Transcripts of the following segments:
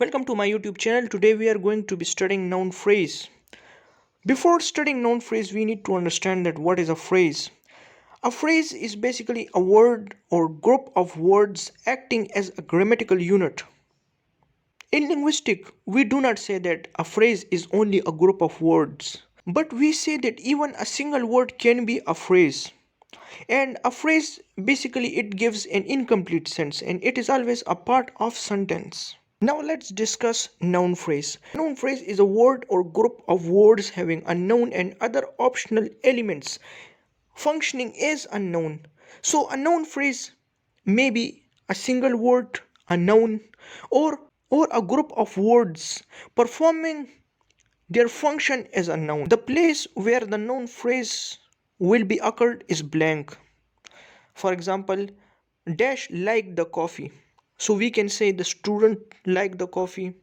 Welcome to my YouTube channel. Today we are going to be studying noun phrase. Before studying noun phrase, we need to understand that what is a phrase. A phrase is basically a word or group of words acting as a grammatical unit. In linguistics, we do not say that a phrase is only a group of words, but we say that even a single word can be a phrase. And a phrase basically it gives an incomplete sense and it is always a part of sentence. Now let's discuss noun phrase. Noun phrase is a word or group of words having a noun and other optional elements functioning as a noun. So a noun phrase may be a single word, a noun, or a group of words performing their function as a noun. The place where the noun phrase will be occurred is blank. For example, dash like the coffee. So we can say the student like the coffee,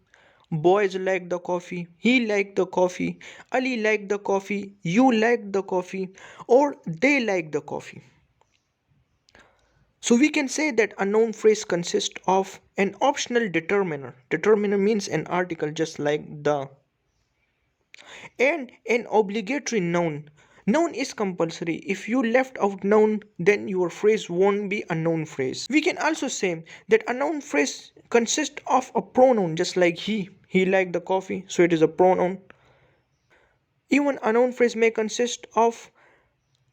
boys like the coffee, he liked the coffee, Ali liked the coffee, you liked the coffee, or they like the coffee. So we can say that a noun phrase consists of an optional determiner. Determiner means an article just like the, and an obligatory noun. Noun is compulsory. If you left out noun, then your phrase won't be a noun phrase. We can also say that a noun phrase consists of a pronoun just like he. He liked the coffee, so it is a pronoun. Even a noun phrase may consist of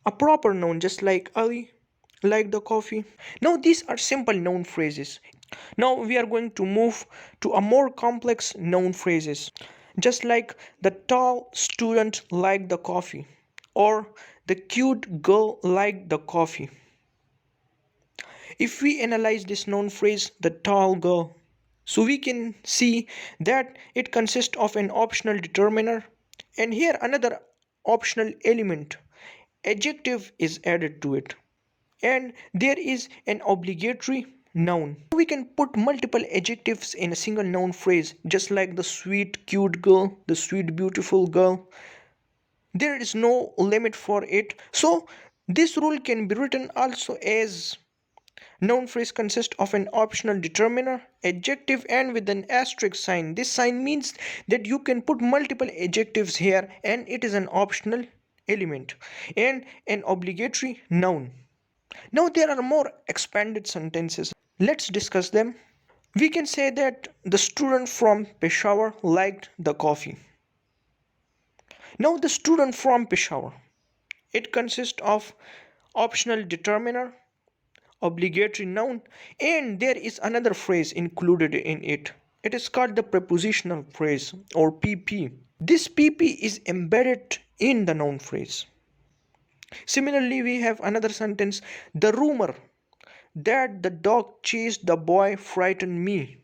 a proper noun just like Ali liked the coffee. Now these are simple noun phrases. Now we are going to move to a more complex noun phrases. Just like the tall student liked the coffee or the cute girl liked the coffee. If we analyze this noun phrase, the tall girl, so we can see that it consists of an optional determiner and here another optional element, adjective is added to it, and there is an obligatory noun. We can put multiple adjectives in a single noun phrase just like the sweet cute girl, the sweet beautiful girl. There is no limit for it. So this rule can be written also as noun phrase consists of an optional determiner, adjective and with an asterisk sign. This sign means that you can put multiple adjectives here and it is an optional element and an obligatory noun. Now there are more expanded sentences. Let's discuss them. We can say that the student from Peshawar liked the coffee. Now the student from Peshawar, it consists of optional determiner, obligatory noun, and there is another phrase included in it. It is called the prepositional phrase or PP. This PP is embedded in the noun phrase. Similarly, we have another sentence, the rumor that the dog chased the boy frightened me.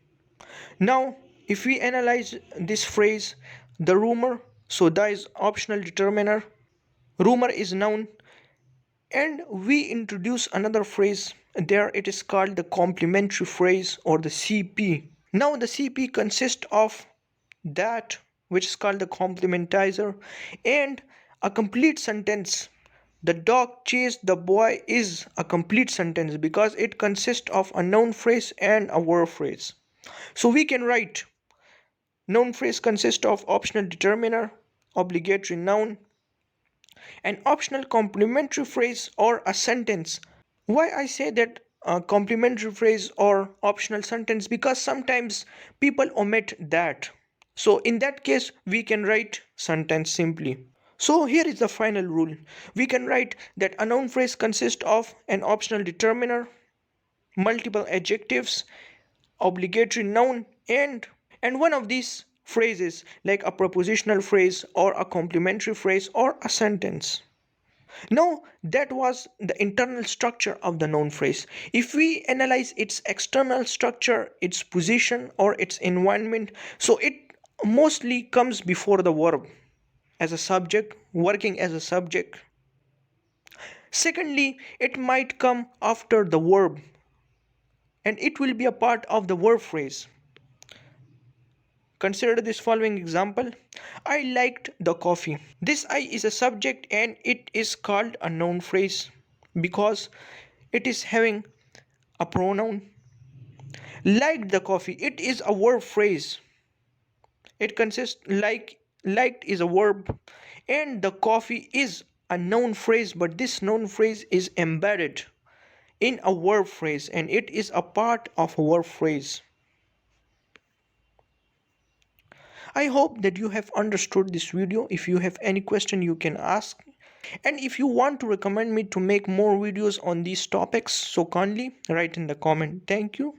Now, if we analyze this phrase, the rumor, so that is optional determiner, rumor is noun, and we introduce another phrase there, it is called the complementary phrase or the CP. Now the CP consists of that which is called the complementizer and a complete sentence. The dog chased the boy is a complete sentence because it consists of a noun phrase and a verb phrase. So we can write noun phrase consists of optional determiner, obligatory noun, an optional complementary phrase or a sentence. Why I say that a complementary phrase or optional sentence? Because sometimes people omit that. So in that case, we can write sentence simply. So here is the final rule. We can write that a noun phrase consists of an optional determiner, multiple adjectives, obligatory noun, and one of these phrases like a prepositional phrase or a complementary phrase or a sentence. Now, that was the internal structure of the noun phrase. If we analyze its external structure, its position or its environment, so it mostly comes before the verb as a subject, working as a subject. Secondly, it might come after the verb and it will be a part of the verb phrase. Consider this following example. I liked the coffee. This I is a subject and it is called a noun phrase because it is having a pronoun. Liked the coffee, it is a verb phrase It consists liked is a verb, and the coffee is a noun phrase, but this noun phrase is embedded in a verb phrase and it is a part of a verb phrase. I hope that you have understood this video. If you have any question, you can ask. And if you want to recommend me to make more videos on these topics, so kindly write in the comment. Thank you.